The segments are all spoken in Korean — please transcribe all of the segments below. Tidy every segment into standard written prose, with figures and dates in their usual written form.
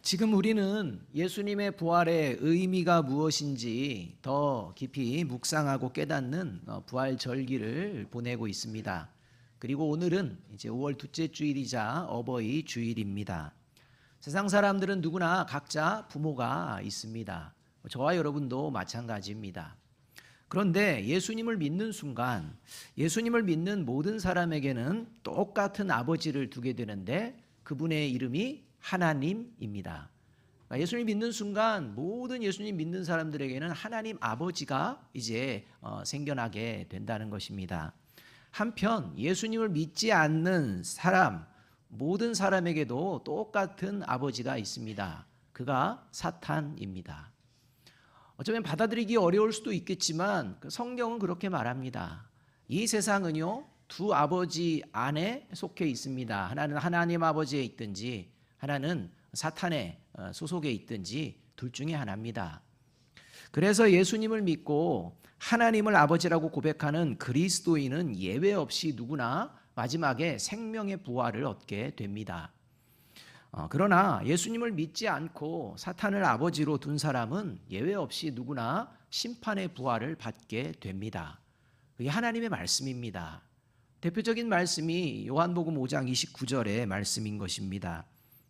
지금 우리는 예수님의 부활의 의미가 무엇인지 더 깊이 묵상하고 깨닫는 부활 절기를 보내고 있습니다. 그리고 오늘은 이제 5월 둘째 주일이자 어버이 주일입니다. 세상 사람들은 누구나 각자 부모가 있습니다. 저와 여러분도 마찬가지입니다. 그런데 예수님을 믿는 순간 예수님을 믿는 모든 사람에게는 똑같은 아버지를 두게 되는데 그분의 이름이 하나님입니다. 예수님 믿는 순간 모든 예수님 믿는 사람들에게는 하나님 아버지가 이제 생겨나게 된다는 것입니다. 한편 예수님을 믿지 않는 사람, 모든 사람에게도 똑같은 아버지가 있습니다. 그가 사탄입니다. 어쩌면 받아들이기 어려울 수도 있겠지만 성경은 그렇게 말합니다. 이 세상은요, 두 아버지 안에 속해 있습니다. 하나는 하나님 아버지에 있든지 하나는 사탄의 소속에 있든지 둘 중에 하나입니다. 그래서 예수님을 믿고 하나님을 아버지라고 고백하는 그리스도인은 예외 없이 누구나 마지막에 생명의 부활을 얻게 됩니다. 그러나 예수님을 믿지 않고 사탄을 아버지로 둔 사람은 예외 없이 누구나 심판의 부활을 받게 됩니다. 그게 하나님의 말씀입니다. 대표적인 말씀이 요한복음 5장 29절의 말씀인 것입니다.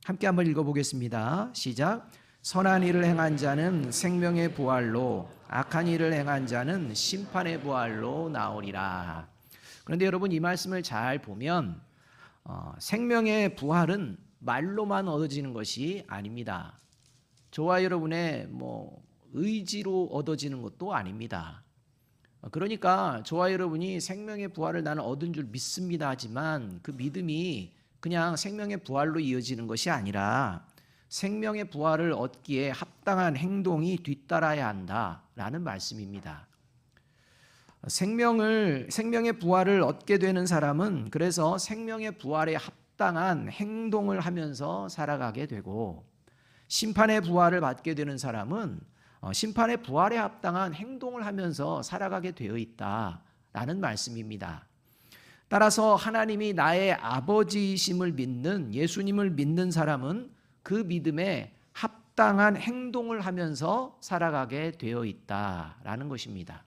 함께 한번 읽어보겠습니다. 시작. 선한 일을 행한 자는 생명의 부활로, 악한 일을 행한 자는 심판의 부활로 나오리라. 그런데 여러분, 이 말씀을 잘 보면 생명의 부활은 말로만 얻어지는 것이 아닙니다. 저와 여러분의 의지로 얻어지는 것도 아닙니다. 그러니까 저와 여러분이 생명의 부활을 나는 얻은 줄 믿습니다 하지만 그 믿음이 그냥 생명의 부활로 이어지는 것이 아니라 생명의 부활을 얻기에 합당한 행동이 뒤따라야 한다라는 말씀입니다. 생명의 부활을 얻게 되는 사람은 그래서 생명의 부활에 합당한 행동을 하면서 살아가게 되고, 심판의 부활을 받게 되는 사람은 심판의 부활에 합당한 행동을 하면서 살아가게 되어 있다라는 말씀입니다. 따라서 하나님이 나의 아버지이심을 믿는 예수님을 믿는 사람은 그 믿음에 합당한 행동을 하면서 살아가게 되어 있다라는 것입니다.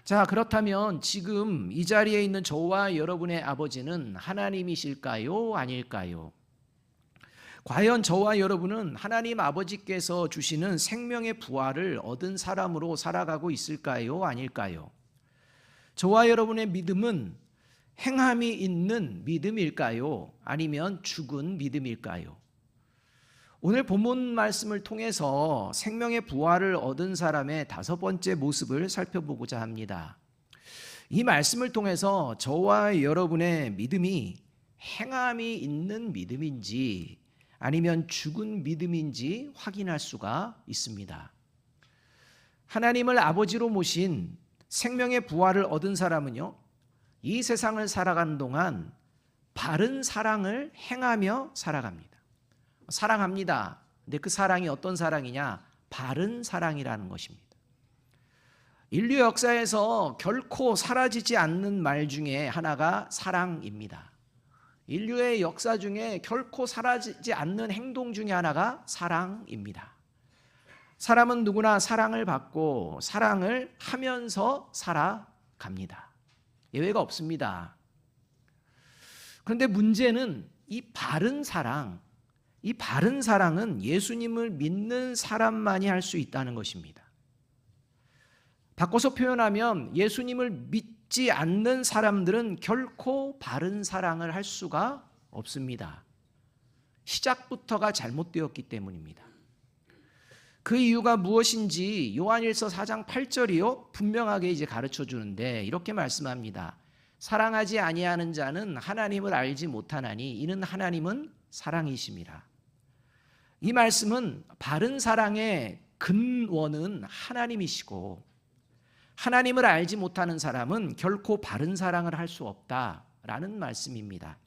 자, 그렇다면 지금 이 자리에 있는 저와 여러분의 아버지는 하나님이실까요? 아닐까요? 과연 저와 여러분은 하나님 아버지께서 주시는 생명의 부활을 얻은 사람으로 살아가고 있을까요? 아닐까요? 저와 여러분의 믿음은 행함이 있는 믿음일까요? 아니면 죽은 믿음일까요? 오늘 본문 말씀을 통해서 생명의 부활을 얻은 사람의 다섯 번째 모습을 살펴보고자 합니다. 이 말씀을 통해서 저와 여러분의 믿음이 행함이 있는 믿음인지 아니면 죽은 믿음인지 확인할 수가 있습니다. 하나님을 아버지로 모신 생명의 부활을 얻은 사람은요, 이 세상을 살아가는 동안 바른 사랑을 행하며 살아갑니다. 사랑합니다. 근데 그 사랑이 어떤 사랑이냐? 바른 사랑이라는 것입니다. 인류 역사에서 결코 사라지지 않는 말 중에 하나가 사랑입니다. 인류의 역사 중에 결코 사라지지 않는 행동 중에 하나가 사랑입니다. 사람은 누구나 사랑을 받고 사랑을 하면서 살아갑니다. 예외가 없습니다. 그런데 문제는 이 바른 사랑은 예수님을 믿는 사람만이 할 수 있다는 것입니다. 바꿔서 표현하면 예수님을 믿지 않는 사람들은 결코 바른 사랑을 할 수가 없습니다. 시작부터가 잘못되었기 때문입니다. 그 이유가 무엇인지 요한일서 4장 8절이요 분명하게 이제 가르쳐 주는데 이렇게 말씀합니다. 사랑하지 아니하는 자는 하나님을 알지 못하나니 이는 하나님은 사랑이심이라. 이 말씀은 바른 사랑의 근원은 하나님이시고 하나님을 알지 못하는 사람은 결코 바른 사랑을 할 수 없다라는 말씀입니다.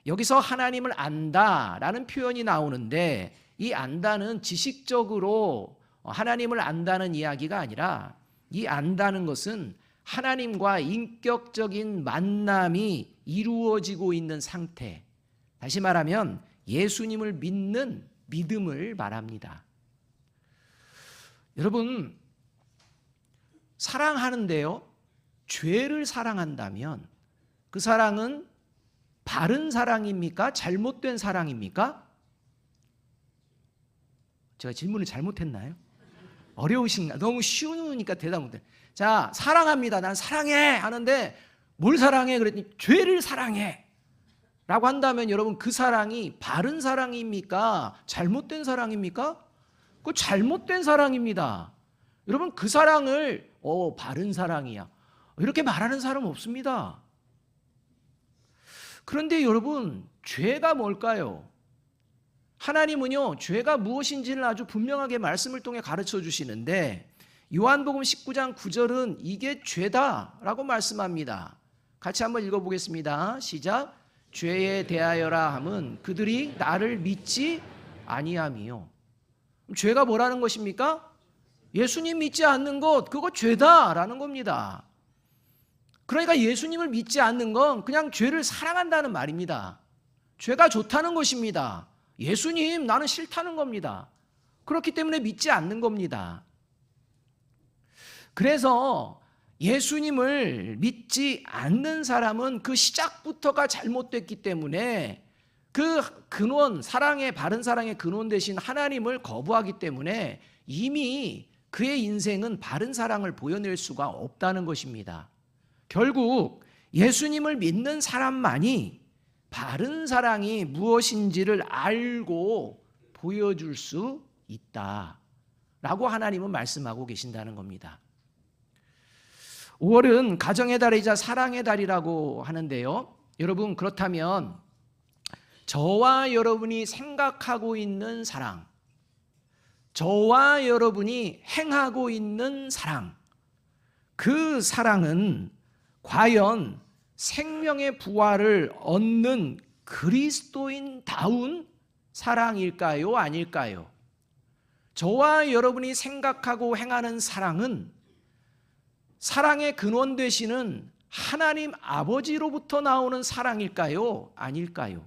여기서 하나님을 안다라는 표현이 나오는데 이 안다는 지식적으로 하나님을 안다는 이야기가 아니라 이 안다는 것은 하나님과 인격적인 만남이 이루어지고 있는 상태, 다시 말하면 예수님을 믿는 믿음을 말합니다. 여러분, 사랑하는데요, 죄를 사랑한다면 그 사랑은 바른 사랑입니까? 잘못된 사랑입니까? 제가 질문을 잘못했나요? 어려우신가? 너무 쉬우니까 대답 못해. 자, 사랑합니다. 난 사랑해 하는데 뭘 사랑해? 그랬더니 죄를 사랑해 라고 한다면 여러분, 그 사랑이 바른 사랑입니까? 잘못된 사랑입니까? 그 잘못된 사랑입니다. 여러분, 그 사랑을 바른 사랑이야 이렇게 말하는 사람 없습니다. 그런데 여러분, 죄가 뭘까요? 하나님은요, 죄가 무엇인지를 아주 분명하게 말씀을 통해 가르쳐 주시는데 요한복음 19장 9절은 이게 죄다라고 말씀합니다. 같이 한번 읽어보겠습니다. 시작. 죄에 대하여라 함은 그들이 나를 믿지 아니함이요. 죄가 뭐라는 것입니까? 예수님 믿지 않는 것, 그거 죄다라는 겁니다. 그러니까 예수님을 믿지 않는 건 그냥 죄를 사랑한다는 말입니다. 죄가 좋다는 것입니다. 예수님, 나는 싫다는 겁니다. 그렇기 때문에 믿지 않는 겁니다. 그래서 예수님을 믿지 않는 사람은 그 시작부터가 잘못됐기 때문에 그 근원, 바른 사랑의 근원 대신 하나님을 거부하기 때문에 이미 그의 인생은 바른 사랑을 보여낼 수가 없다는 것입니다. 결국 예수님을 믿는 사람만이 바른 사랑이 무엇인지를 알고 보여줄 수 있다라고 하나님은 말씀하고 계신다는 겁니다. 5월은 가정의 달이자 사랑의 달이라고 하는데요, 여러분, 그렇다면 저와 여러분이 생각하고 있는 사랑, 저와 여러분이 행하고 있는 사랑, 그 사랑은 과연 생명의 부활을 얻는 그리스도인다운 사랑일까요? 아닐까요? 저와 여러분이 생각하고 행하는 사랑은 사랑의 근원 되시는 하나님 아버지로부터 나오는 사랑일까요? 아닐까요?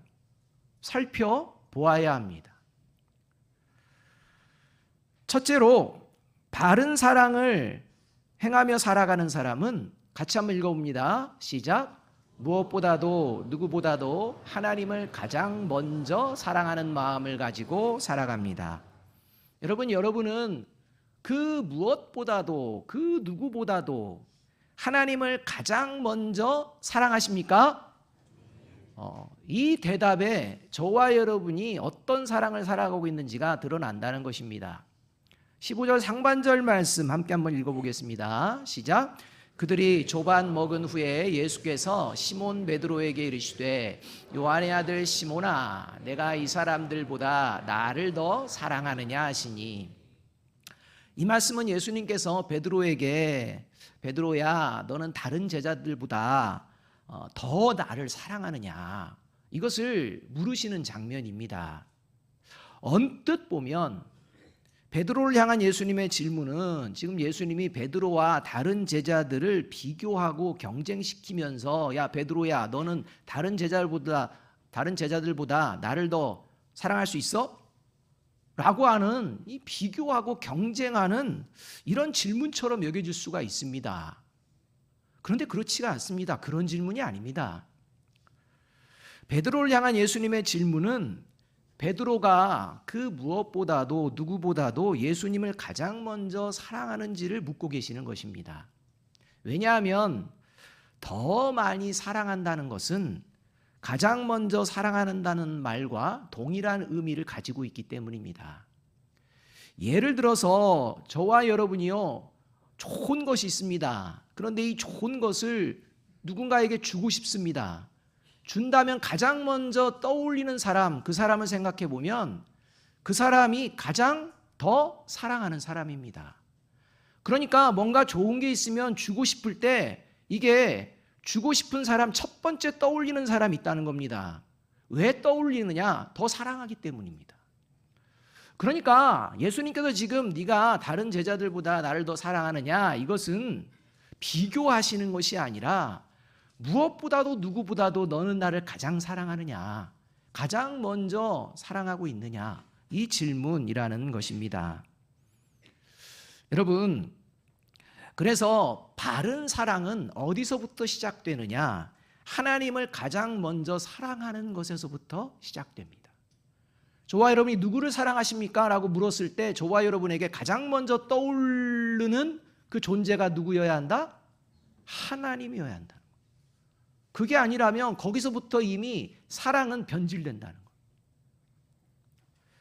살펴보아야 합니다. 첫째로, 바른 사랑을 행하며 살아가는 사람은 같이 한번 읽어봅니다. 시작. 무엇보다도 누구보다도 하나님을 가장 먼저 사랑하는 마음을 가지고 살아갑니다. 여러분은 그 무엇보다도 그 누구보다도 하나님을 가장 먼저 사랑하십니까? 이 대답에 저와 여러분이 어떤 사랑을 살아가고 있는지가 드러난다는 것입니다. 15절 상반절 말씀 함께 한번 읽어보겠습니다. 시작. 그들이 조반 먹은 후에 예수께서 시몬 베드로에게 이르시되 요한의 아들 시몬아, 내가 이 사람들보다 나를 더 사랑하느냐 하시니, 이 말씀은 예수님께서 베드로에게 베드로야, 너는 다른 제자들보다 더 나를 사랑하느냐, 이것을 물으시는 장면입니다. 언뜻 보면 베드로를 향한 예수님의 질문은 지금 예수님이 베드로와 다른 제자들을 비교하고 경쟁시키면서 야 베드로야, 너는 다른 제자들보다 나를 더 사랑할 수 있어? 라고 하는 이 비교하고 경쟁하는 이런 질문처럼 여겨질 수가 있습니다. 그런데 그렇지가 않습니다. 그런 질문이 아닙니다. 베드로를 향한 예수님의 질문은 베드로가 그 무엇보다도 누구보다도 예수님을 가장 먼저 사랑하는지를 묻고 계시는 것입니다. 왜냐하면 더 많이 사랑한다는 것은 가장 먼저 사랑한다는 말과 동일한 의미를 가지고 있기 때문입니다. 예를 들어서 저와 여러분이요, 좋은 것이 있습니다. 그런데 이 좋은 것을 누군가에게 주고 싶습니다. 준다면 가장 먼저 떠올리는 사람, 그 사람을 생각해 보면 그 사람이 가장 더 사랑하는 사람입니다. 그러니까 뭔가 좋은 게 있으면 주고 싶을 때 이게 주고 싶은 사람 첫 번째 떠올리는 사람이 있다는 겁니다. 왜 떠올리느냐? 더 사랑하기 때문입니다. 그러니까 예수님께서 지금 네가 다른 제자들보다 나를 더 사랑하느냐, 이것은 비교하시는 것이 아니라 무엇보다도 누구보다도 너는 나를 가장 사랑하느냐, 가장 먼저 사랑하고 있느냐, 이 질문이라는 것입니다. 여러분, 그래서 바른 사랑은 어디서부터 시작되느냐? 하나님을 가장 먼저 사랑하는 것에서부터 시작됩니다. 저와 여러분이 누구를 사랑하십니까? 라고 물었을 때 저와 여러분에게 가장 먼저 떠오르는 그 존재가 누구여야 한다? 하나님이어야 한다. 그게 아니라면 거기서부터 이미 사랑은 변질된다는 거예요.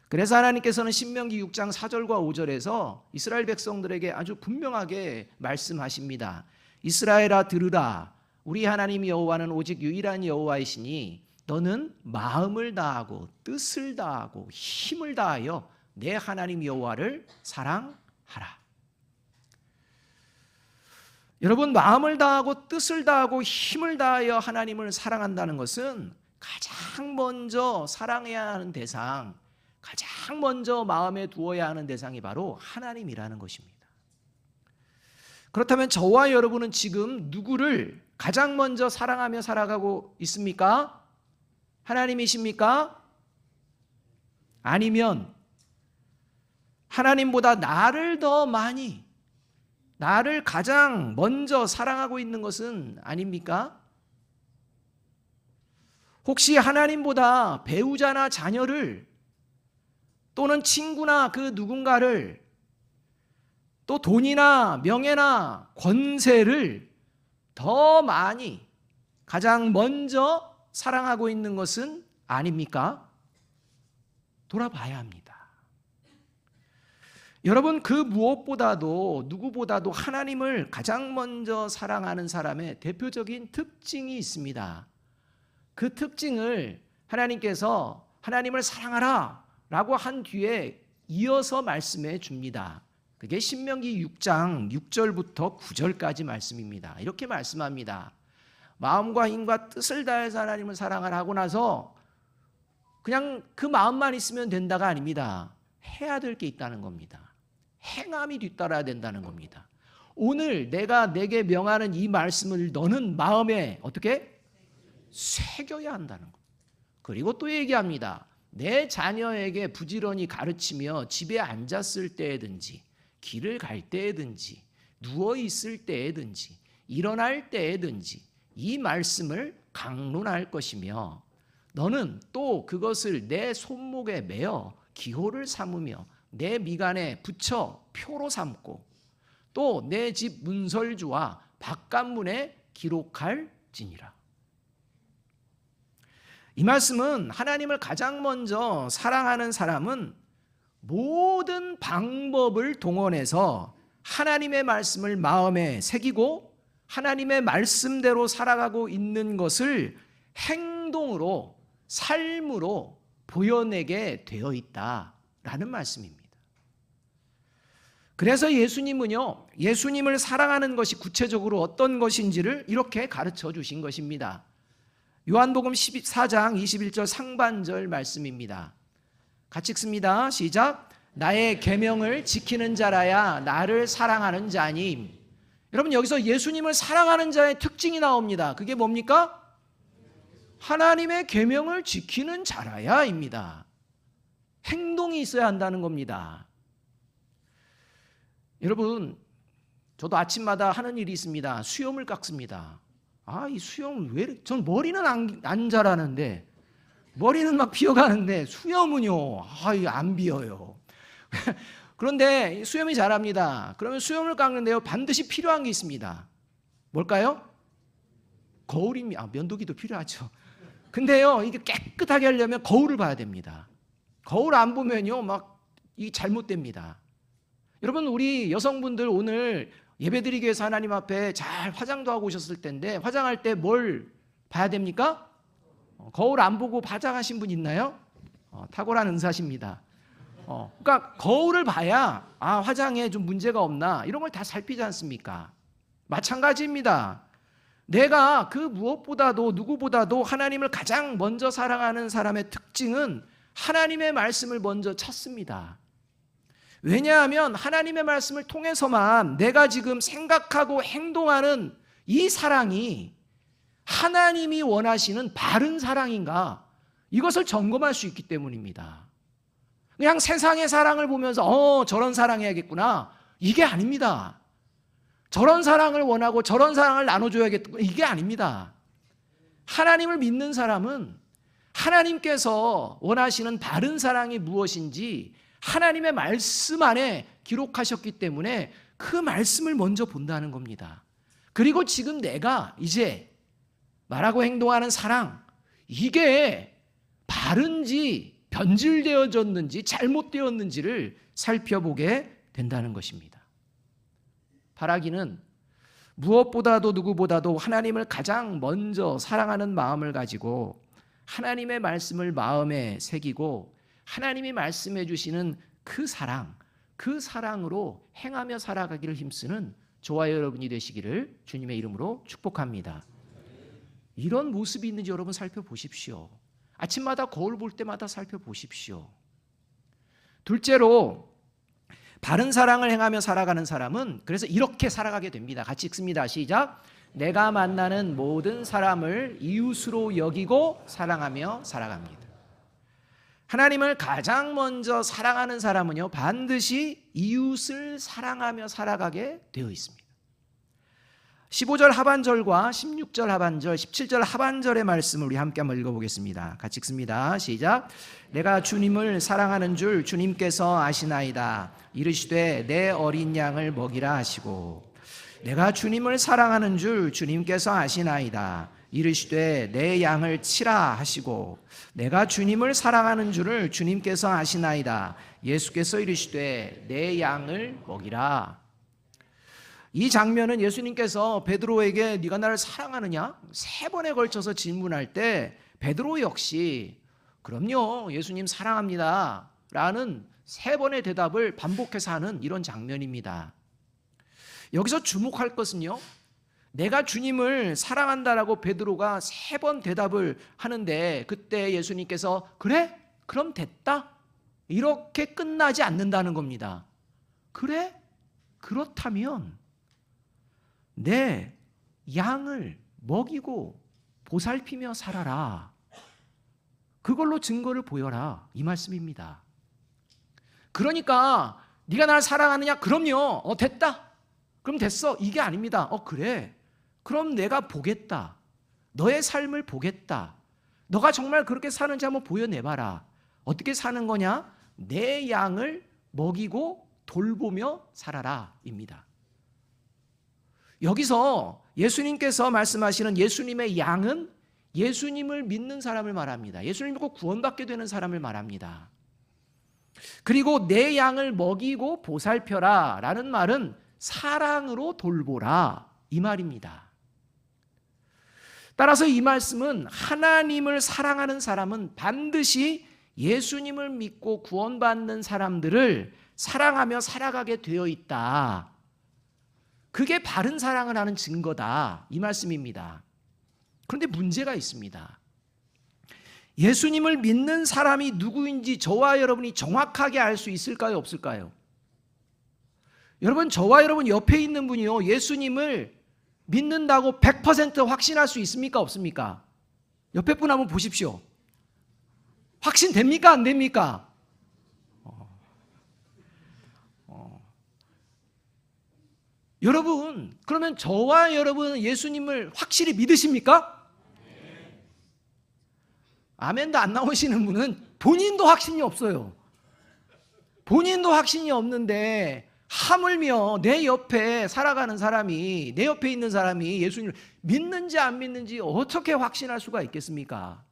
그래서 하나님께서는 신명기 6장 4절과 5절에서 이스라엘 백성들에게 아주 분명하게 말씀하십니다. 이스라엘아 들으라. 우리 하나님 여호와는 오직 유일한 여호와이시니 너는 마음을 다하고 뜻을 다하고 힘을 다하여 내 하나님 여호와를 사랑하라. 여러분, 마음을 다하고 뜻을 다하고 힘을 다하여 하나님을 사랑한다는 것은 가장 먼저 사랑해야 하는 대상, 가장 먼저 마음에 두어야 하는 대상이 바로 하나님이라는 것입니다. 그렇다면 저와 여러분은 지금 누구를 가장 먼저 사랑하며 살아가고 있습니까? 하나님이십니까? 아니면 하나님보다 나를 더 많이, 나를 가장 먼저 사랑하고 있는 것은 아닙니까? 혹시 하나님보다 배우자나 자녀를 또는 친구나 그 누군가를 또 돈이나 명예나 권세를 더 많이 가장 먼저 사랑하고 있는 것은 아닙니까? 돌아봐야 합니다. 여러분, 그 무엇보다도 누구보다도 하나님을 가장 먼저 사랑하는 사람의 대표적인 특징이 있습니다. 그 특징을 하나님께서 하나님을 사랑하라 라고 한 뒤에 이어서 말씀해 줍니다. 그게 신명기 6장 6절부터 9절까지 말씀입니다. 이렇게 말씀합니다. 마음과 힘과 뜻을 다해서 하나님을 사랑하라 하고 나서 그냥 그 마음만 있으면 된다가 아닙니다. 해야 될 게 있다는 겁니다. 행함이 뒤따라야 된다는 겁니다. 오늘 내가 내게 명하는 이 말씀을 너는 마음에 어떻게? 새겨야 한다는 것. 그리고 또 얘기합니다. 내 자녀에게 부지런히 가르치며 집에 앉았을 때에든지 길을 갈 때에든지 누워 있을 때에든지 일어날 때에든지 이 말씀을 강론할 것이며 너는 또 그것을 내 손목에 매어 기호를 삼으며 내 미간에 붙여 표로 삼고 또 내 집 문설주와 바깥문에 기록할지니라. 이 말씀은 하나님을 가장 먼저 사랑하는 사람은 모든 방법을 동원해서 하나님의 말씀을 마음에 새기고 하나님의 말씀대로 살아가고 있는 것을 행동으로, 삶으로 보여내게 되어 있다라는 말씀입니다. 그래서 예수님은요, 예수님을 사랑하는 것이 구체적으로 어떤 것인지를 이렇게 가르쳐 주신 것입니다. 요한복음 14장 21절 상반절 말씀입니다. 같이 읽습니다. 시작. 나의 계명을 지키는 자라야 나를 사랑하는 자니. 여러분, 여기서 예수님을 사랑하는 자의 특징이 나옵니다. 그게 뭡니까? 하나님의 계명을 지키는 자라야입니다. 행동이 있어야 한다는 겁니다. 여러분, 저도 아침마다 하는 일이 있습니다. 수염을 깎습니다. 이 수염은 왜? 전 머리는 안 자라는데 머리는 막 비어가는데 수염은요, 안 비어요. 그런데 수염이 자랍니다. 그러면 수염을 깎는데요, 반드시 필요한 게 있습니다. 뭘까요? 거울입니다. 면도기도 필요하죠. 근데요, 이게 깨끗하게 하려면 거울을 봐야 됩니다. 거울 안 보면요, 막 이게 잘못됩니다. 여러분, 우리 여성분들 오늘 예배드리기 위해서 하나님 앞에 잘 화장도 하고 오셨을 텐데 화장할 때 뭘 봐야 됩니까? 거울 안 보고 화장하신 분 있나요? 탁월한 은사십니다. 그러니까 거울을 봐야 화장에 좀 문제가 없나 이런 걸 다 살피지 않습니까? 마찬가지입니다. 내가 그 무엇보다도 누구보다도 하나님을 가장 먼저 사랑하는 사람의 특징은 하나님의 말씀을 먼저 찾습니다. 왜냐하면 하나님의 말씀을 통해서만 내가 지금 생각하고 행동하는 이 사랑이 하나님이 원하시는 바른 사랑인가 이것을 점검할 수 있기 때문입니다. 그냥 세상의 사랑을 보면서 저런 사랑해야겠구나, 이게 아닙니다. 저런 사랑을 원하고 저런 사랑을 나눠줘야겠구나, 이게 아닙니다. 하나님을 믿는 사람은 하나님께서 원하시는 바른 사랑이 무엇인지 하나님의 말씀 안에 기록하셨기 때문에 그 말씀을 먼저 본다는 겁니다. 그리고 지금 내가 이제 말하고 행동하는 사랑, 이게 바른지 변질되어졌는지 잘못되었는지를 살펴보게 된다는 것입니다. 바라기는 무엇보다도 누구보다도 하나님을 가장 먼저 사랑하는 마음을 가지고 하나님의 말씀을 마음에 새기고 하나님이 말씀해 주시는 그 사랑으로 행하며 살아가기를 힘쓰는 저와 여러분이 되시기를 주님의 이름으로 축복합니다. 이런 모습이 있는지 여러분 살펴보십시오. 아침마다 거울 볼 때마다 살펴보십시오. 둘째로 바른 사랑을 행하며 살아가는 사람은 그래서 이렇게 살아가게 됩니다. 같이 읽습니다. 시작. 내가 만나는 모든 사람을 이웃으로 여기고 사랑하며 살아갑니다. 하나님을 가장 먼저 사랑하는 사람은요, 반드시 이웃을 사랑하며 살아가게 되어 있습니다. 15절 하반절과 16절 하반절, 17절 하반절의 말씀을 우리 함께 한번 읽어보겠습니다. 같이 읽습니다. 시작. 내가 주님을 사랑하는 줄 주님께서 아시나이다. 이르시되 내 어린 양을 먹이라 하시고, 내가 주님을 사랑하는 줄 주님께서 아시나이다. 이르시되 내 양을 치라 하시고, 내가 주님을 사랑하는 줄을 주님께서 아시나이다. 예수께서 이르시되 내 양을 먹이라. 이 장면은 예수님께서 베드로에게 네가 나를 사랑하느냐? 3번에 걸쳐서 질문할 때 베드로 역시 그럼요, 예수님 사랑합니다 라는 3번의 대답을 반복해서 하는 이런 장면입니다. 여기서 주목할 것은요, 내가 주님을 사랑한다라고 베드로가 3번 대답을 하는데 그때 예수님께서 그래? 그럼 됐다? 이렇게 끝나지 않는다는 겁니다. 그래? 그렇다면 내 양을 먹이고 보살피며 살아라. 그걸로 증거를 보여라, 이 말씀입니다. 그러니까 네가 나를 사랑하느냐? 그럼요. 됐다. 그럼 됐어. 이게 아닙니다. 그래. 그럼 내가 보겠다. 너의 삶을 보겠다. 너가 정말 그렇게 사는지 한번 보여내봐라. 어떻게 사는 거냐? 내 양을 먹이고 돌보며 살아라 입니다. 여기서 예수님께서 말씀하시는 예수님의 양은 예수님을 믿는 사람을 말합니다. 예수님을 믿고 구원받게 되는 사람을 말합니다. 그리고 내 양을 먹이고 보살펴라 라는 말은 사랑으로 돌보라 이 말입니다. 따라서 이 말씀은 하나님을 사랑하는 사람은 반드시 예수님을 믿고 구원받는 사람들을 사랑하며 살아가게 되어 있다. 그게 바른 사랑을 하는 증거다, 이 말씀입니다. 그런데 문제가 있습니다. 예수님을 믿는 사람이 누구인지 저와 여러분이 정확하게 알 수 있을까요, 없을까요? 여러분, 저와 여러분 옆에 있는 분이요, 예수님을 믿는다고 100% 확신할 수 있습니까, 없습니까? 옆에 분 한번 보십시오. 확신됩니까, 안 됩니까? 여러분, 그러면 저와 여러분은 예수님을 확실히 믿으십니까? 아멘도 안 나오시는 분은 본인도 확신이 없어요. 본인도 확신이 없는데 하물며 내 옆에 살아가는 사람이, 내 옆에 있는 사람이 예수님을 믿는지 안 믿는지 어떻게 확신할 수가 있겠습니까?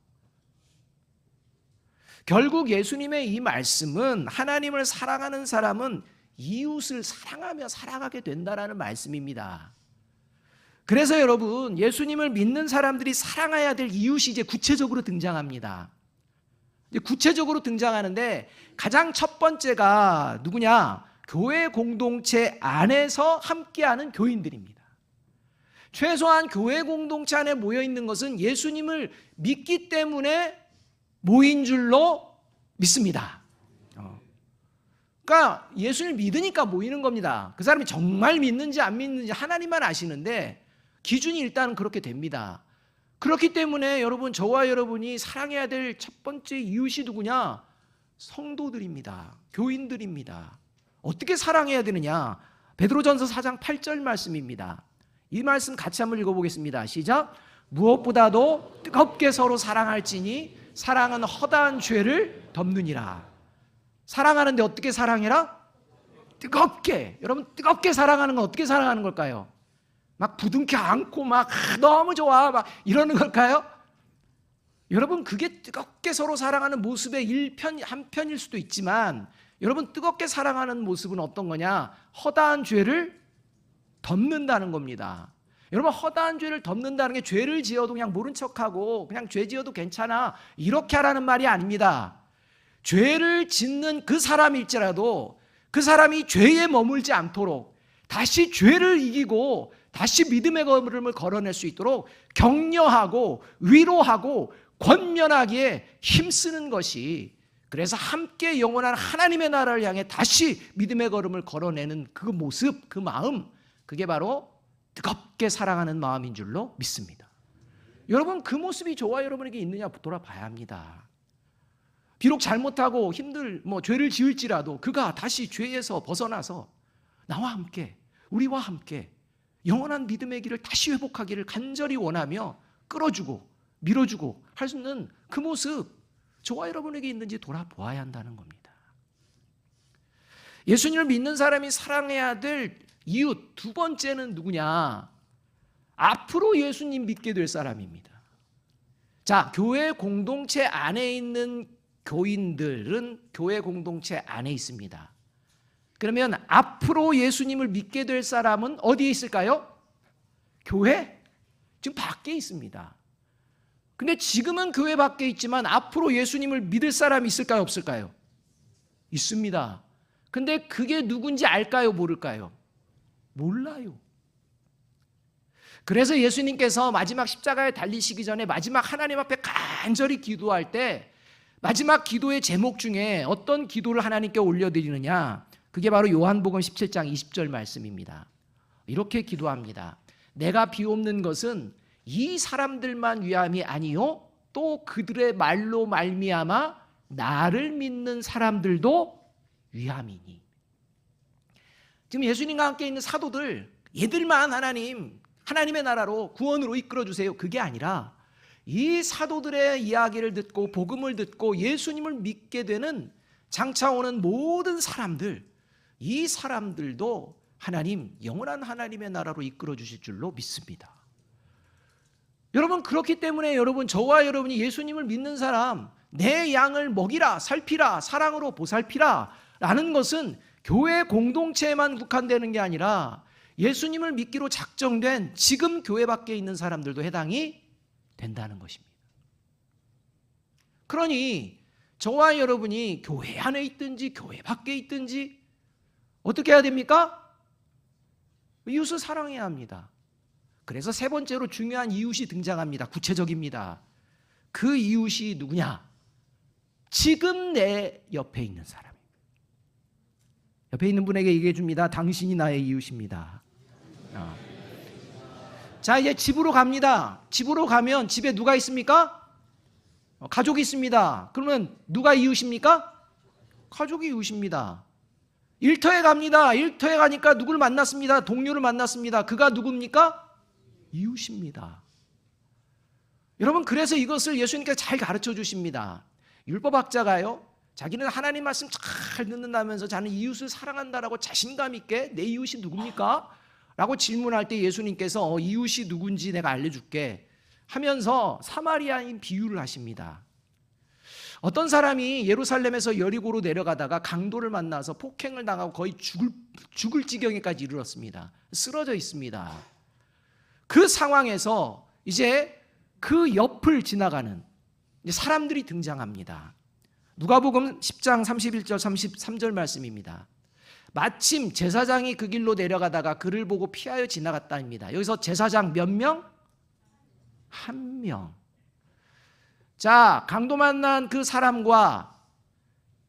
결국 예수님의 이 말씀은 하나님을 사랑하는 사람은 이웃을 사랑하며 살아가게 된다라는 말씀입니다. 그래서 여러분, 예수님을 믿는 사람들이 사랑해야 될 이웃이 이제 구체적으로 등장합니다. 이제 구체적으로 등장하는데 가장 첫 번째가 누구냐? 교회 공동체 안에서 함께하는 교인들입니다. 최소한 교회 공동체 안에 모여 있는 것은 예수님을 믿기 때문에 모인 줄로 믿습니다. 그러니까 예수님을 믿으니까 모이는 겁니다. 그 사람이 정말 믿는지 안 믿는지 하나님만 아시는데 기준이 일단 그렇게 됩니다. 그렇기 때문에 여러분, 저와 여러분이 사랑해야 될 첫 번째 이웃이 누구냐? 성도들입니다. 교인들입니다. 어떻게 사랑해야 되느냐? 베드로전서 4장 8절 말씀입니다. 이 말씀 같이 한번 읽어보겠습니다. 시작. 무엇보다도 뜨겁게 서로 사랑할지니 사랑은 허다한 죄를 덮느니라. 사랑하는데 어떻게 사랑해라? 뜨겁게. 여러분, 뜨겁게 사랑하는 건 어떻게 사랑하는 걸까요? 막 부둥켜 안고 막 너무 좋아 막 이러는 걸까요? 여러분, 그게 뜨겁게 서로 사랑하는 모습의 한 편일 수도 있지만, 여러분, 뜨겁게 사랑하는 모습은 어떤 거냐? 허다한 죄를 덮는다는 겁니다. 여러분, 허다한 죄를 덮는다는 게 죄를 지어도 그냥 모른 척하고 그냥 죄 지어도 괜찮아 이렇게 하라는 말이 아닙니다. 죄를 짓는 그 사람일지라도 그 사람이 죄에 머물지 않도록 다시 죄를 이기고 다시 믿음의 걸음을 걸어낼 수 있도록 격려하고 위로하고 권면하기에 힘쓰는 것이, 그래서 함께 영원한 하나님의 나라를 향해 다시 믿음의 걸음을 걸어내는 그 모습, 그 마음, 그게 바로 뜨겁게 사랑하는 마음인 줄로 믿습니다. 여러분, 그 모습이 저와 여러분에게 있느냐 돌아봐야 합니다. 비록 잘못하고 죄를 지을지라도 그가 다시 죄에서 벗어나서 나와 함께, 우리와 함께 영원한 믿음의 길을 다시 회복하기를 간절히 원하며 끌어주고 밀어주고 할 수 있는 그 모습, 저와 여러분에게 있는지 돌아보아야 한다는 겁니다. 예수님을 믿는 사람이 사랑해야 될 이유 두 번째는 누구냐? 앞으로 예수님 믿게 될 사람입니다. 자, 교회 공동체 안에 있는 교인들은 교회 공동체 안에 있습니다. 그러면 앞으로 예수님을 믿게 될 사람은 어디에 있을까요? 교회? 지금 밖에 있습니다. 근데 지금은 교회 밖에 있지만 앞으로 예수님을 믿을 사람이 있을까요? 없을까요? 있습니다. 근데 그게 누군지 알까요? 모를까요? 몰라요. 그래서 예수님께서 마지막 십자가에 달리시기 전에 마지막 하나님 앞에 간절히 기도할 때 마지막 기도의 제목 중에 어떤 기도를 하나님께 올려드리느냐? 그게 바로 요한복음 17장 20절 말씀입니다. 이렇게 기도합니다. 내가 비옵는 것은 이 사람들만 위함이 아니요 또 그들의 말로 말미암아 나를 믿는 사람들도 위함이니. 지금 예수님과 함께 있는 사도들, 얘들만 하나님의 나라로 구원으로 이끌어주세요, 그게 아니라 이 사도들의 이야기를 듣고 복음을 듣고 예수님을 믿게 되는 장차 오는 모든 사람들, 이 사람들도 영원한 하나님의 나라로 이끌어주실 줄로 믿습니다. 여러분, 그렇기 때문에 여러분, 저와 여러분이 예수님을 믿는 사람, 내 양을 먹이라, 살피라, 사랑으로 보살피라 라는 것은 교회 공동체에만 국한되는 게 아니라 예수님을 믿기로 작정된 지금 교회 밖에 있는 사람들도 해당이 된다는 것입니다. 그러니 저와 여러분이 교회 안에 있든지 교회 밖에 있든지 어떻게 해야 됩니까? 이웃을 사랑해야 합니다. 그래서 세 번째로 중요한 이웃이 등장합니다. 구체적입니다. 그 이웃이 누구냐? 지금 내 옆에 있는 사람입니다. 옆에 있는 분에게 얘기해 줍니다. 당신이 나의 이웃입니다. 자, 이제 집으로 갑니다. 집으로 가면 집에 누가 있습니까? 가족이 있습니다. 그러면 누가 이웃입니까? 가족이 이웃입니다. 일터에 갑니다. 일터에 가니까 누구를 만났습니다. 동료를 만났습니다. 그가 누굽니까? 이웃입니다. 여러분, 그래서 이것을 예수님께서 잘 가르쳐 주십니다. 율법학자가요, 자기는 하나님 말씀 잘 듣는다면서 자는 이웃을 사랑한다라고 자신감 있게 내 이웃이 누굽니까? 라고 질문할 때 예수님께서 이웃이 누군지 내가 알려줄게 하면서 사마리아인 비유를 하십니다. 어떤 사람이 예루살렘에서 여리고로 내려가다가 강도를 만나서 폭행을 당하고 거의 죽을 지경에까지 이르렀습니다. 쓰러져 있습니다. 그 상황에서 이제 그 옆을 지나가는 사람들이 등장합니다. 누가복음 10장 31절 33절 말씀입니다. 마침 제사장이 그 길로 내려가다가 그를 보고 피하여 지나갔다입니다. 여기서 제사장 몇 명? 한 명. 자, 강도 만난 그 사람과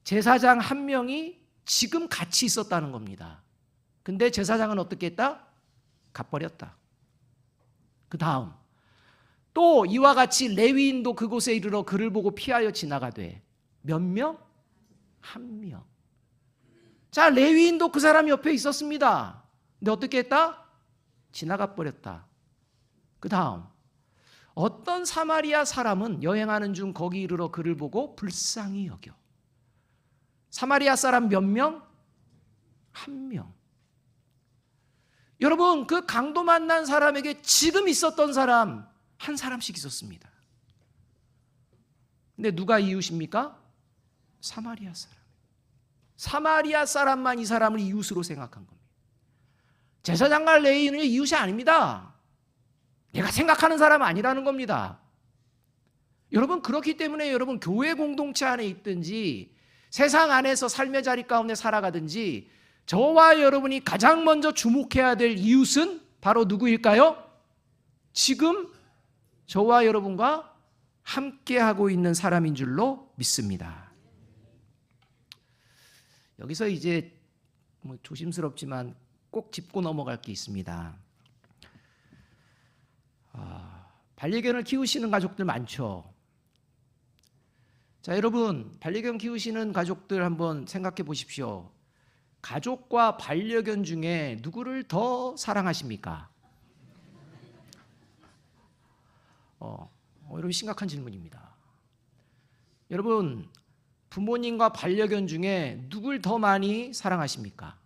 제사장 한 명이 지금 같이 있었다는 겁니다. 근데 제사장은 어떻게 했다? 갚버렸다. 그 다음 또 이와 같이 레위인도 그곳에 이르러 그를 보고 피하여 지나가되 몇 명? 한 명. 자, 레위인도 그 사람 옆에 있었습니다. 근데 어떻게 했다? 지나가 버렸다. 그 다음 어떤 사마리아 사람은 여행하는 중 거기 이르러 그를 보고 불쌍히 여겨. 사마리아 사람 몇 명? 한 명. 여러분, 그 강도 만난 사람에게 지금 있었던 사람 한 사람씩 있었습니다. 근데 누가 이웃입니까? 사마리아 사람. 사마리아 사람만 이 사람을 이웃으로 생각한 겁니다. 제사장과 레위인은 이웃이 아닙니다. 내가 생각하는 사람 아니라는 겁니다. 여러분, 그렇기 때문에 여러분 교회 공동체 안에 있든지 세상 안에서 삶의 자리 가운데 살아가든지 저와 여러분이 가장 먼저 주목해야 될 이웃은 바로 누구일까요? 지금 저와 여러분과 함께하고 있는 사람인 줄로 믿습니다. 여기서 이제 조심스럽지만 꼭 짚고 넘어갈 게 있습니다. 반려견을 키우시는 가족들 많죠. 자, 여러분, 반려견 키우시는 가족들 한번 생각해 보십시오. 가족과 반려견 중에 누구를 더 사랑하십니까? 여러분, 심각한 질문입니다. 여러분, 부모님과 반려견 중에 누굴 더 많이 사랑하십니까?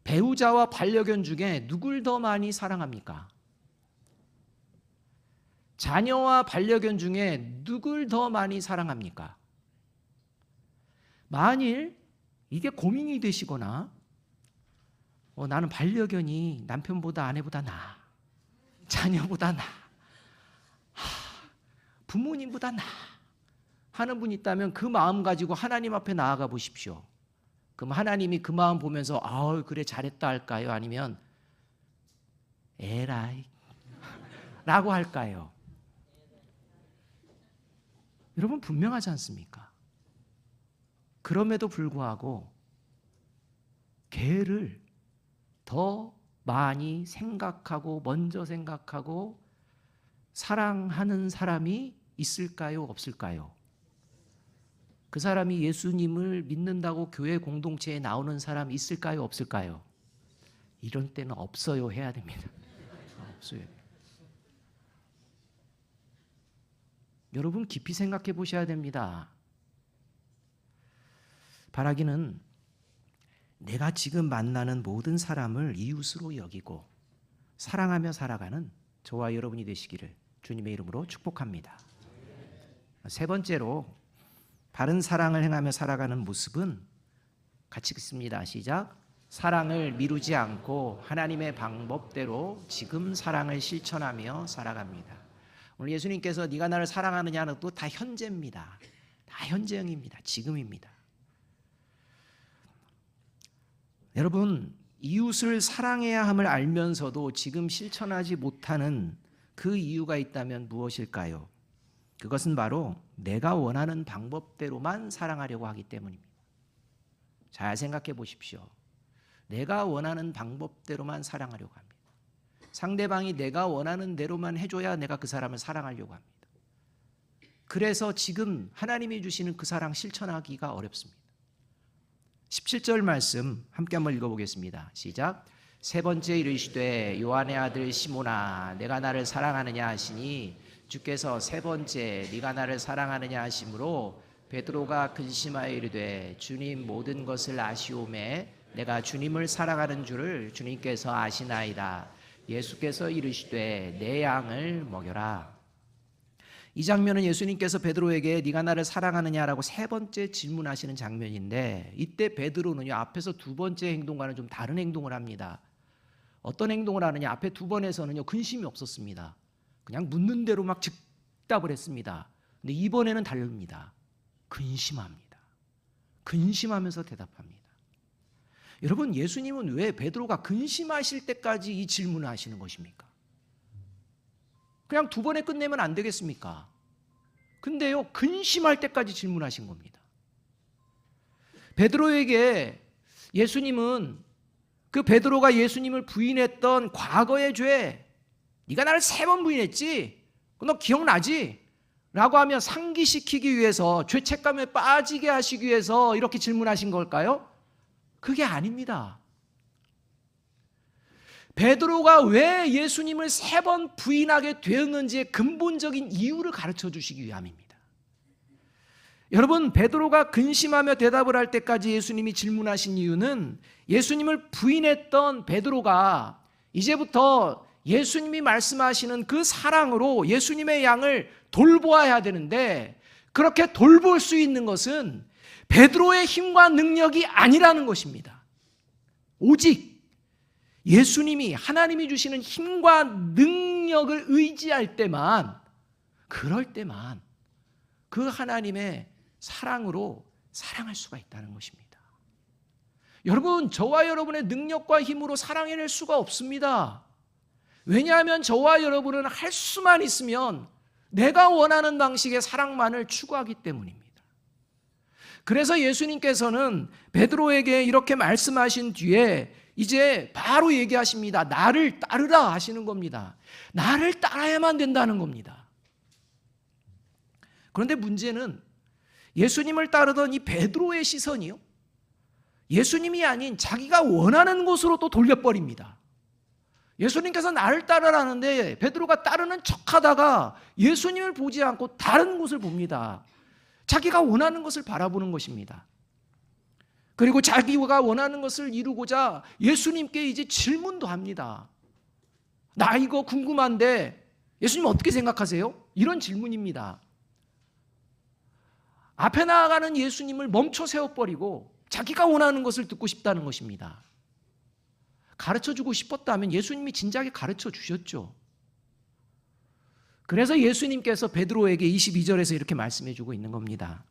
배우자와 반려견 중에 누굴 더 많이 사랑합니까? 자녀와 반려견 중에 누굴 더 많이 사랑합니까? 만일 이게 고민이 되시거나 나는 반려견이 남편보다 아내보다 나아, 자녀보다 나아, 부모님보다 나아 하는 분이 있다면 그 마음 가지고 하나님 앞에 나아가 보십시오. 그럼 하나님이 그 마음 보면서 그래 잘했다 할까요? 아니면 에라이 라고 할까요? 여러분, 분명하지 않습니까? 그럼에도 불구하고 걔를 더 많이 생각하고 먼저 생각하고 사랑하는 사람이 있을까요? 없을까요? 그 사람이 예수님을 믿는다고 교회 공동체에 나오는 사람 있을까요? 없을까요? 이런 때는 없어요 해야 됩니다. 없어요. 여러분, 깊이 생각해 보셔야 됩니다. 바라기는 내가 지금 만나는 모든 사람을 이웃으로 여기고 사랑하며 살아가는 저와 여러분이 되시기를 주님의 이름으로 축복합니다. 세 번째로 바른 사랑을 행하며 살아가는 모습은 같이 읽습니다. 시작. 사랑을 미루지 않고 하나님의 방법대로 지금 사랑을 실천하며 살아갑니다. 오늘 예수님께서 네가 나를 사랑하느냐는 또 다 현재입니다. 다 현재형입니다. 지금입니다. 여러분, 이웃을 사랑해야 함을 알면서도 지금 실천하지 못하는 그 이유가 있다면 무엇일까요? 그것은 바로 내가 원하는 방법대로만 사랑하려고 하기 때문입니다. 잘 생각해 보십시오. 내가 원하는 방법대로만 사랑하려고 합니다. 상대방이 내가 원하는 대로만 해줘야 내가 그 사람을 사랑하려고 합니다. 그래서 지금 하나님이 주시는 그 사랑 실천하기가 어렵습니다. 17절 말씀 함께 한번 읽어보겠습니다. 시작. 세 번째 이르시되 요한의 아들 시몬아 내가 나를 사랑하느냐 하시니 주께서 세 번째 네가 나를 사랑하느냐 하심으로 베드로가 근심하여 이르되 주님 모든 것을 아시오매 내가 주님을 사랑하는 줄을 주님께서 아시나이다. 예수께서 이르시되 내 양을 먹여라. 이 장면은 예수님께서 베드로에게 네가 나를 사랑하느냐라고 세 번째 질문하시는 장면인데, 이때 베드로는요 앞에서 두 번째 행동과는 좀 다른 행동을 합니다. 어떤 행동을 하느냐? 앞에 두 번에서는요 근심이 없었습니다. 그냥 묻는 대로 막 즉답을 했습니다. 근데 이번에는 다릅니다. 근심합니다. 근심하면서 대답합니다. 여러분, 예수님은 왜 베드로가 근심하실 때까지 이 질문을 하시는 것입니까? 그냥 두 번에 끝내면 안 되겠습니까? 근데요 근심할 때까지 질문하신 겁니다. 베드로에게 예수님은 그 베드로가 예수님을 부인했던 과거의 죄, 네가 나를 3번 부인했지? 너 기억나지? 라고 하면 상기시키기 위해서, 죄책감에 빠지게 하시기 위해서 이렇게 질문하신 걸까요? 그게 아닙니다. 베드로가 왜 예수님을 3번 부인하게 되었는지의 근본적인 이유를 가르쳐 주시기 위함입니다. 여러분, 베드로가 근심하며 대답을 할 때까지 예수님이 질문하신 이유는 예수님을 부인했던 베드로가 이제부터 예수님이 말씀하시는 그 사랑으로 예수님의 양을 돌보아야 되는데, 그렇게 돌볼 수 있는 것은 베드로의 힘과 능력이 아니라는 것입니다. 오직 예수님이, 하나님이 주시는 힘과 능력을 의지할 때만, 그럴 때만 그 하나님의 사랑으로 사랑할 수가 있다는 것입니다. 여러분, 저와 여러분의 능력과 힘으로 사랑해낼 수가 없습니다. 왜냐하면 저와 여러분은 할 수만 있으면 내가 원하는 방식의 사랑만을 추구하기 때문입니다. 그래서 예수님께서는 베드로에게 이렇게 말씀하신 뒤에 이제 바로 얘기하십니다. 나를 따르라 하시는 겁니다. 나를 따라야만 된다는 겁니다. 그런데 문제는 예수님을 따르던 이 베드로의 시선이요, 예수님이 아닌 자기가 원하는 곳으로 또 돌려버립니다. 예수님께서 나를 따르라는데 베드로가 따르는 척하다가 예수님을 보지 않고 다른 곳을 봅니다. 자기가 원하는 것을 바라보는 것입니다. 그리고 자기가 원하는 것을 이루고자 예수님께 이제 질문도 합니다. 나 이거 궁금한데 예수님 어떻게 생각하세요? 이런 질문입니다. 앞에 나아가는 예수님을 멈춰 세워버리고 자기가 원하는 것을 듣고 싶다는 것입니다. 가르쳐주고 싶었다면 예수님이 진작에 가르쳐 주셨죠. 그래서 예수님께서 베드로에게 22절에서 이렇게 말씀해주고 있는 겁니다.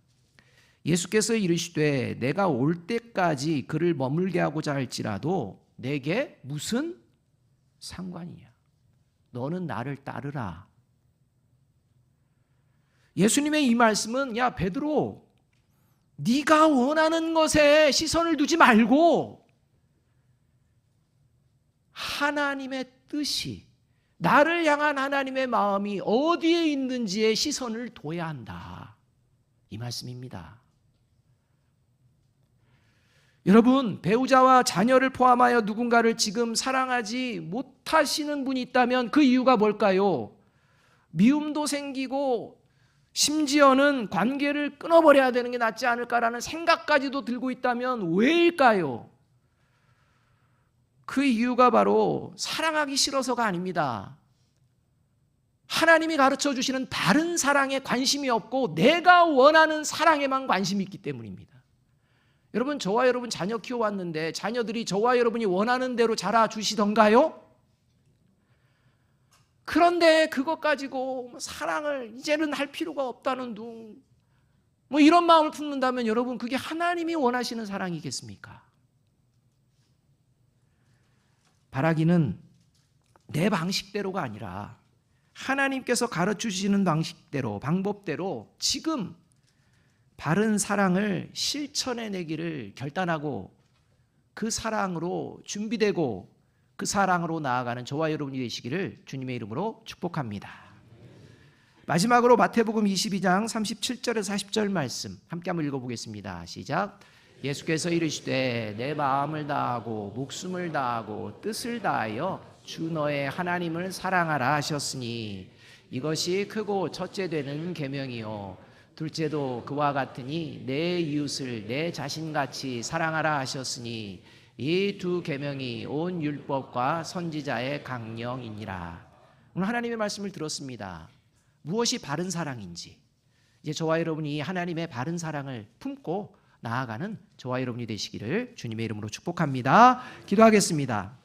예수께서 이르시되 내가 올 때까지 그를 머물게 하고자 할지라도 내게 무슨 상관이냐? 너는 나를 따르라. 예수님의 이 말씀은, 야 베드로, 네가 원하는 것에 시선을 두지 말고 하나님의 뜻이, 나를 향한 하나님의 마음이 어디에 있는지에 시선을 둬야 한다, 이 말씀입니다. 여러분, 배우자와 자녀를 포함하여 누군가를 지금 사랑하지 못하시는 분이 있다면 그 이유가 뭘까요? 미움도 생기고 심지어는 관계를 끊어버려야 되는 게 낫지 않을까라는 생각까지도 들고 있다면 왜일까요? 그 이유가 바로 사랑하기 싫어서가 아닙니다. 하나님이 가르쳐 주시는 다른 사랑에 관심이 없고 내가 원하는 사랑에만 관심이 있기 때문입니다. 여러분, 저와 여러분 자녀 키워왔는데 자녀들이 저와 여러분이 원하는 대로 자라주시던가요? 그런데 그것 가지고 사랑을 이제는 할 필요가 없다는 둥, 이런 마음을 품는다면 여러분, 그게 하나님이 원하시는 사랑이겠습니까? 바라기는 내 방식대로가 아니라 하나님께서 가르쳐주시는 방식대로, 방법대로 지금 바른 사랑을 실천해내기를 결단하고 그 사랑으로 준비되고 그 사랑으로 나아가는 저와 여러분이 되시기를 주님의 이름으로 축복합니다. 마지막으로 마태복음 22장 37절에서 40절 말씀 함께 한번 읽어보겠습니다. 시작. 예수께서 이르시되 내 마음을 다하고 목숨을 다하고 뜻을 다하여 주 너의 하나님을 사랑하라 하셨으니 이것이 크고 첫째 되는 계명이요 둘째도 그와 같으니 내 이웃을 내 자신같이 사랑하라 하셨으니 이 두 계명이 온 율법과 선지자의 강령이니라. 오늘 하나님의 말씀을 들었습니다. 무엇이 바른 사랑인지, 이제 저와 여러분이 하나님의 바른 사랑을 품고 나아가는 저와 여러분이 되시기를 주님의 이름으로 축복합니다. 기도하겠습니다.